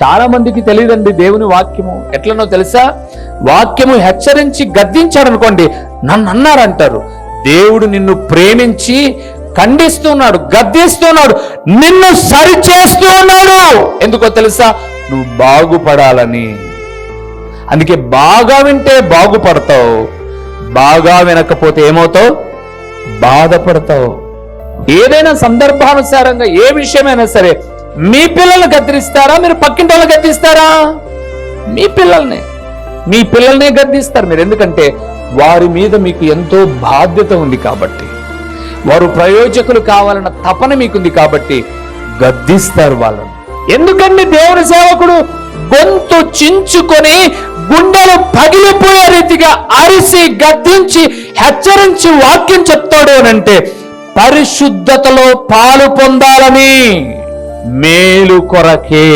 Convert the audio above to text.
చాలా మందికి తెలియదండి దేవుని వాక్యము ఎట్లనో తెలుసా? వాక్యము హెచ్చరించి గద్దించాడు అనుకోండి, నన్ను అన్నారంటారు. దేవుడు నిన్ను ప్రేమించి ఖండిస్తున్నాడు, గద్దిస్తున్నాడు, నిన్ను సరిచేస్తూ ఉన్నాడు. ఎందుకో తెలుసా? నువ్వు బాగుపడాలని. అందుకే బాగా వింటే బాగుపడతావు, బాగా వినకపోతే ఏమవుతావు? బాధపడతావు. ఏదైనా సందర్భానుసారంగా ఏ విషయమైనా సరే, మీ పిల్లల్ని గద్దిస్తారా? మీరు పక్కింటి వాళ్ళు గద్దిస్తారా? మీ పిల్లల్నే గద్దిస్తారు మీరు. ఎందుకంటే వారి మీద మీకు ఎంతో బాధ్యత ఉంది కాబట్టి, వారు ప్రయోజకులు కావాలన్న తపన మీకుంది కాబట్టి గద్దిస్తారు వాళ్ళని. ఎందుకంటే దేవుని సేవకుడు గొంతు చించుకొని గుండెలు పగిలిపోయే రీతిగా అరిసి గద్దించి హెచ్చరించి వాక్యం చెప్తాడు అనంటే పరిశుద్ధతలో పాలు పొందాలని, మేలు కొరకే.